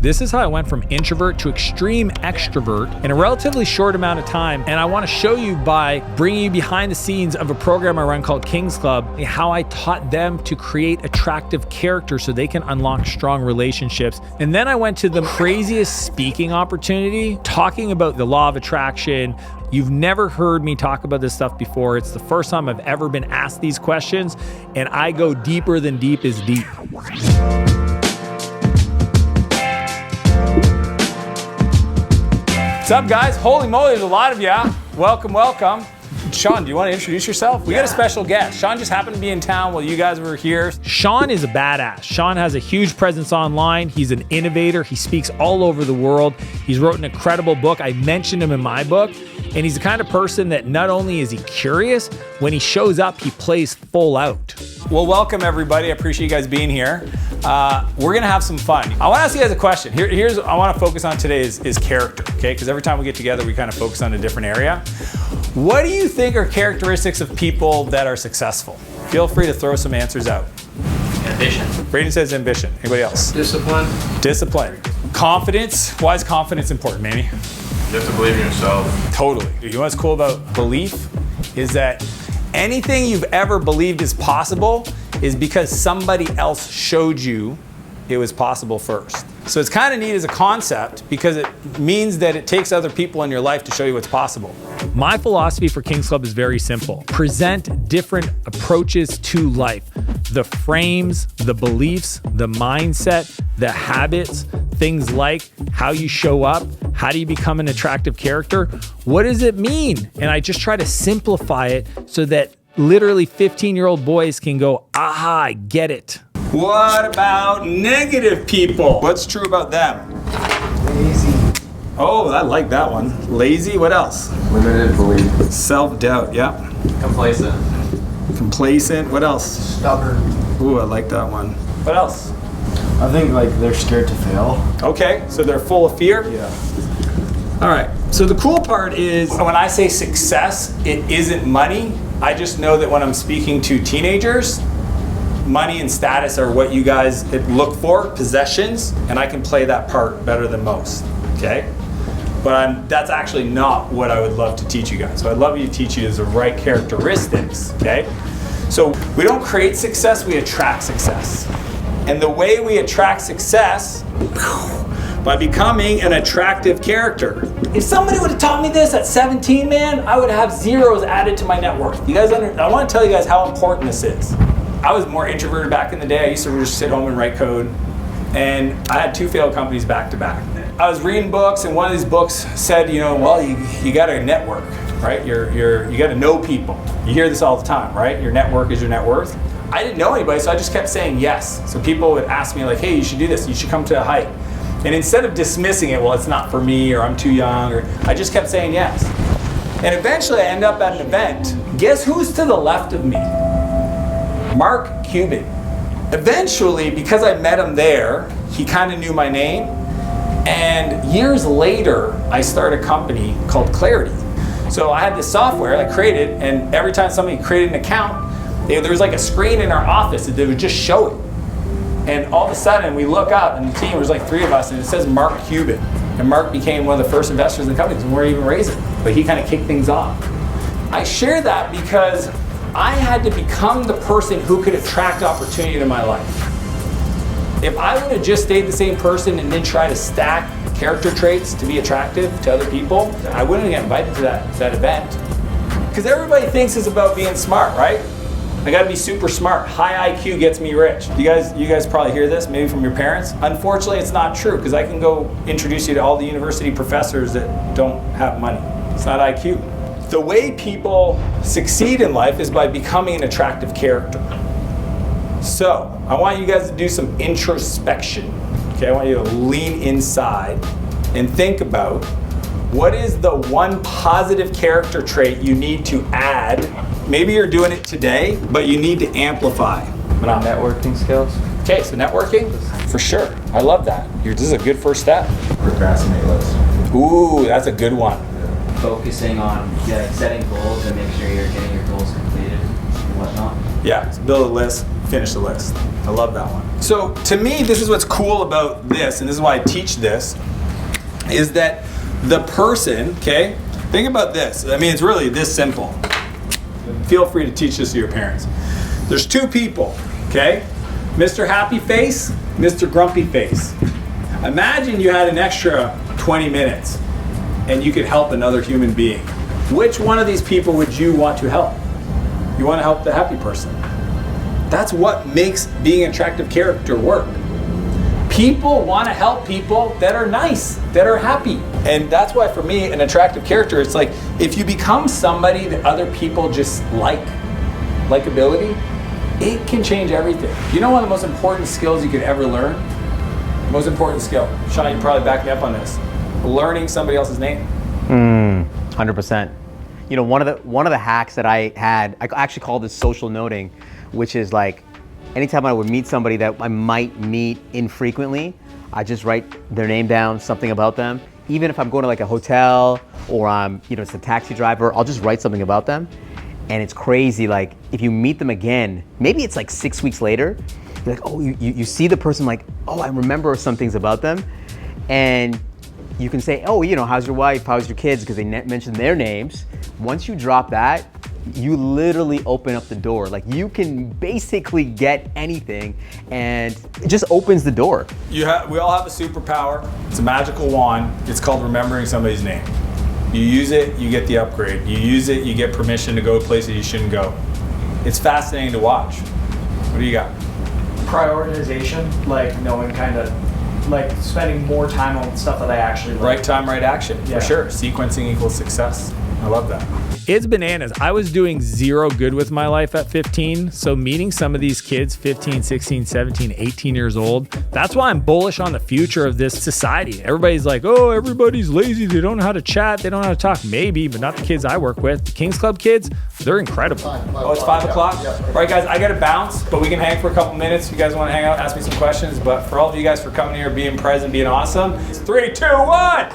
This is how I went from introvert to extreme extrovert in a relatively short amount of time. And I want to show you by bringing you behind the scenes of a program I run called King's Club, how I taught them to create attractive characters so they can unlock strong relationships. And then I went to the craziest speaking opportunity, talking about the law of attraction. You've never heard me talk about this stuff before. It's the first time I've ever been asked these questions, and I go deeper than deep is deep. What's up, guys? Holy moly, there's a lot of ya. Welcome, welcome. Sean, do you want to introduce yourself? We got a special guest. Sean just happened to be in town while you guys were here. Sean is a badass. Sean has a huge presence online. He's an innovator. He speaks all over the world. He's wrote an incredible book. I mentioned him in my book. And he's the kind of person that not only is he curious, when he shows up, he plays full out. Well, welcome everybody. I appreciate you guys being here. We're gonna have some fun. I wanna ask you guys a question. Here's what I wanna focus on today is character, okay? Because every time we get together, we kind of focus on a different area. What do you think are characteristics of people that are successful? Feel free to throw some answers out. Ambition. Braden says ambition. Anybody else? Discipline. Discipline. Confidence. Why is confidence important, Manny? You have to believe in yourself. Totally. You know what's cool about belief is that anything you've ever believed is possible is because somebody else showed you it was possible first. So it's kind of neat as a concept because it means that it takes other people in your life to show you what's possible. My philosophy for King's Club is very simple. Present different approaches to life. The frames, the beliefs, the mindset, the habits, things like how you show up, how do you become an attractive character? What does it mean? And I just try to simplify it so that literally 15-year-old boys can go, aha, I get it. What about negative people? What's true about them? Lazy. Oh, I like that one. Lazy, what else? Limited belief. Self-doubt, yeah. Complacent. Complacent, what else? Stubborn. Ooh, I like that one. What else? I think like they're scared to fail. Okay, so they're full of fear? Yeah. All right, so the cool part is when I say success, it isn't money. I just know that when I'm speaking to teenagers, money and status are what you guys look for, possessions, and I can play that part better than most, okay? But that's actually not what I would love to teach you guys. What I'd love to teach you is the right characteristics, okay? So we don't create success, we attract success. And the way we attract success, by becoming an attractive character. If somebody would have taught me this at 17, man, I would have zeros added to my net worth. You guys, I want to tell you guys how important this is. I was more introverted back in the day. I used to just sit home and write code. And I had 2 failed companies back to back. I was reading books, and one of these books said, you know, well, you got to network, right? You got to know people. You hear this all the time, right? Your network is your net worth. I didn't know anybody, so I just kept saying yes. So people would ask me like, hey, you should do this. You should come to a hike. And instead of dismissing it, well, it's not for me, or I'm too young, or I just kept saying yes. And eventually I end up at an event. Guess who's to the left of me? Mark Cuban. Eventually, because I met him there, he kind of knew my name. And years later, I started a company called Clarity. So I had this software I created, and every time somebody created an account, there was like a screen in our office that they would just show it. And all of a sudden, we look up, and the team, was like 3 of us, and it says Mark Cuban. And Mark became one of the first investors in the company, because we weren't even raising. But he kind of kicked things off. I share that because I had to become the person who could attract opportunity to my life. If I would have just stayed the same person and then try to stack character traits to be attractive to other people, I wouldn't get invited to that event. Because everybody thinks it's about being smart, right? I gotta be super smart. High IQ gets me rich. You guys probably hear this, maybe from your parents. Unfortunately, it's not true, because I can go introduce you to all the university professors that don't have money. It's not IQ. The way people succeed in life is by becoming an attractive character. So, I want you guys to do some introspection. Okay, I want you to lean inside and think about what is the one positive character trait you need to add. Maybe you're doing it today, but you need to amplify. Networking skills. Okay, so networking, for sure. I love that. This is a good first step. Procrastinate less. Ooh, that's a good one. Focusing on setting goals and make sure you're getting your goals completed and whatnot. Yeah, so build a list. finish the list. I love that one. So to me, this is what's cool about this, and this is why I teach this, is that the person, okay, think about this. I mean, it's really this simple. Feel free to teach this to your parents. There's two people, okay? Mr. Happy Face, Mr. Grumpy Face. Imagine you had an extra 20 minutes and you could help another human being. Which one of these people would you want to help? You want to help the happy person. That's what makes being an attractive character work. People want to help people that are nice, that are happy. And that's why for me, an attractive character, it's like if you become somebody that other people just likability, it can change everything. You know one of the most important skills you could ever learn? Most important skill. Sean, you probably back me up on this. Learning somebody else's name. 100%. You know, one of the hacks that I had, I actually call this social noting, which is like, anytime I would meet somebody that I might meet infrequently, I just write their name down, something about them. Even if I'm going to like a hotel or I'm, it's a taxi driver, I'll just write something about them. And it's crazy, like if you meet them again, maybe it's like 6 weeks later, you're like, oh, you see the person like, oh, I remember some things about them. And you can say, oh, how's your wife, how's your kids, because they mentioned their names. Once you drop that, you literally open up the door. Like you can basically get anything and it just opens the door. We all have a superpower. It's a magical wand. It's called remembering somebody's name. You use it, you get the upgrade. You use it, you get permission to go places you shouldn't go. It's fascinating to watch. What do you got? Prioritization, like knowing kind of, like spending more time on stuff that I actually like. Right time, right action, Yeah. for sure. Sequencing equals success. I love that. It's bananas. I was doing zero good with my life at 15. So meeting some of these kids, 15, 16, 17, 18 years old, that's why I'm bullish on the future of this society. Everybody's like, oh, everybody's lazy. They don't know how to chat. They don't know how to talk. Maybe, but not the kids I work with. The Kings Club kids, they're incredible. Oh, it's 5 o'clock? All right, guys, I got to bounce, but we can hang for a couple minutes. If you guys want to hang out, ask me some questions. But for all of you guys for coming here, being present, being awesome, it's 3, 2, 1.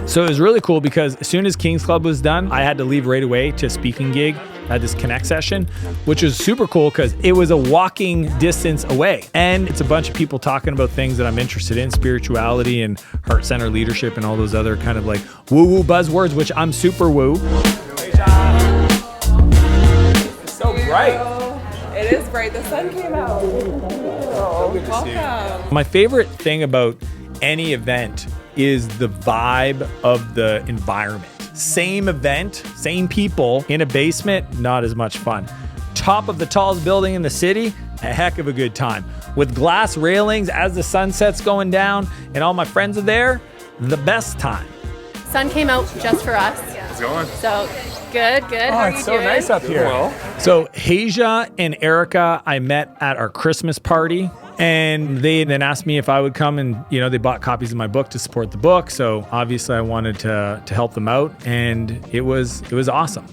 So it was really cool because as soon as Kings Club was done, I had to leave right away to a speaking gig at this Connect session, which was super cool because it was a walking distance away. And it's a bunch of people talking about things that I'm interested in, spirituality and heart center leadership and all those other kind of like woo-woo buzzwords, which I'm super woo. It's so bright. It is bright. The sun came out. Welcome. My favorite thing about any event is the vibe of the environment. Same event, same people in a basement, not as much fun. Top of the tallest building in the city, a heck of a good time. With glass railings as the sunset's going down and all my friends are there, the best time. Sun came out just for us. How's it going? So good. How are you It's so doing? nice up here. So Hasia and Erica, I met at our Christmas party. And they then asked me if I would come and, they bought copies of my book to support the book. So obviously I wanted to help them out. And it was awesome.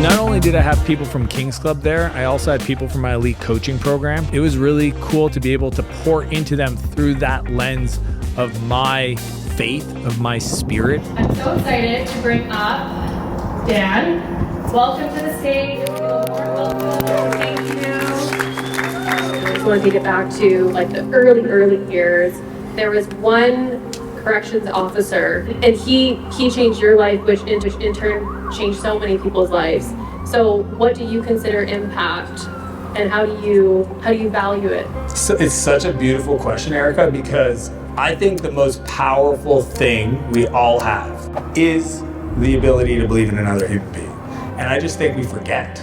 Not only did I have people from Kings Club there, I also had people from my elite coaching program. It was really cool to be able to pour into them through that lens of my faith, of my spirit. I'm so excited to bring up Dan. Welcome to the stage. Welcome. Thank you. I just want to take it back to like the early years. There was one corrections officer, and he changed your life, which in turn changed so many people's lives. So, what do you consider impact, and how do you value it? So it's such a beautiful question, Erica, because I think the most powerful thing we all have is the ability to believe in another human being. And I just think we forget.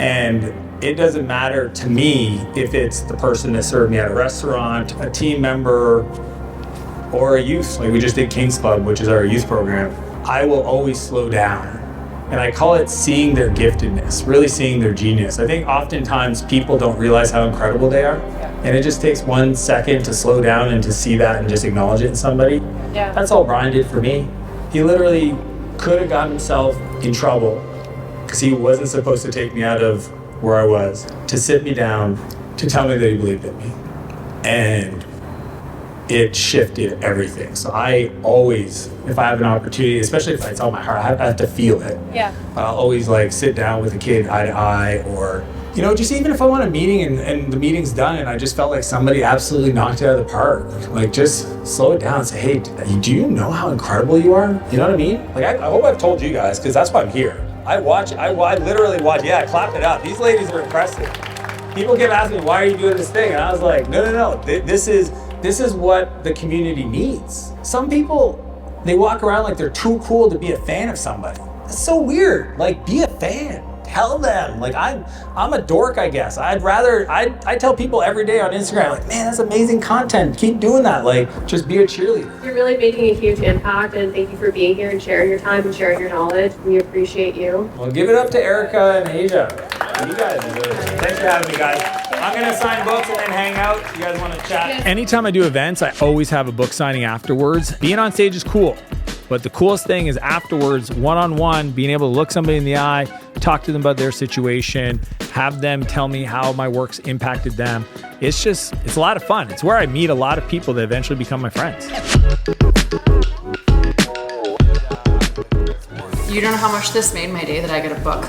And it doesn't matter to me if it's the person that served me at a restaurant, a team member, or a youth. Like we just did Kings Club, which is our youth program. I will always slow down. And I call it seeing their giftedness, really seeing their genius. I think oftentimes people don't realize how incredible they are. And it just takes 1 second to slow down and to see that and just acknowledge it in somebody. Yeah. That's all Brian did for me. He literally could have gotten himself in trouble because he wasn't supposed to take me out of where I was, to sit me down, to tell me that he believed in me. And it shifted everything. So I always, if I have an opportunity, especially if I tell my heart, I have to feel it. Yeah. I'll always like sit down with a kid eye to eye, or, you know, just even if I want a meeting and the meeting's done and I just felt like somebody absolutely knocked it out of the park, like just slow it down and say, hey, do you know how incredible you are? You know what I mean? Like, I hope I've told you guys, because that's why I'm here. I literally watch, yeah, clap it up. These ladies are impressive. People keep asking me, why are you doing this thing? And I was like, no. This is what the community needs. Some people, they walk around like they're too cool to be a fan of somebody. That's so weird. Like, be a fan. Tell them. Like, I'm a dork, I guess. I tell people every day on Instagram, like, man, that's amazing content. Keep doing that. Like, just be a cheerleader. You're really making a huge impact, and thank you for being here and sharing your time and sharing your knowledge. We appreciate you. Well, give it up to Erica and Asia. You guys deserve it. Thanks for having me, guys. I'm going to sign books and then hang out. You guys want to chat? Anytime I do events, I always have a book signing afterwards. Being on stage is cool, but the coolest thing is afterwards, one-on-one, being able to look somebody in the eye, talk to them about their situation, have them tell me how my work's impacted them. It's a lot of fun. It's where I meet a lot of people that eventually become my friends. You don't know how much this made my day that I got a book.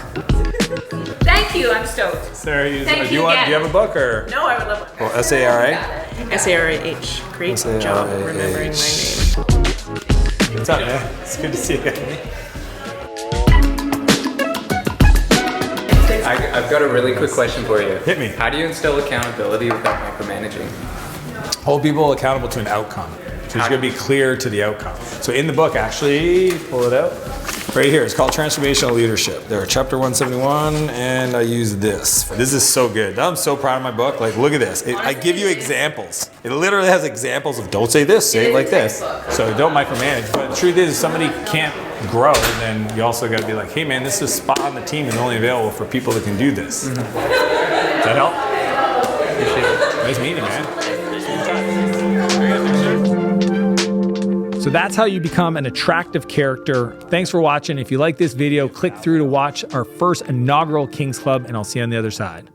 Thank you, I'm stoked. Sarah, do you Thank you have a book or? No, I would love one. Well, SARA? SARAH. Great job remembering my name. What's up, man? It's good to see you. I've got a really quick question for you. Hit me. How do you instill accountability without micromanaging? Hold people accountable to an outcome. So it's going to be clear to the outcome. So in the book, actually, pull it out. Right here, it's called Transformational Leadership. There, chapter 171, and I use this. This is so good. I'm so proud of my book. Like, look at this. I give you examples. It literally has examples of don't say this, say it like this. So don't micromanage. But the truth is, if somebody can't grow, then you also got to be like, hey man, this is spot on the team and only available for people that can do this. Does that help? Nice meeting, man. So that's how you become an attractive character. Thanks for watching. If you like this video, click through to watch our first inaugural Kings Club, and I'll see you on the other side.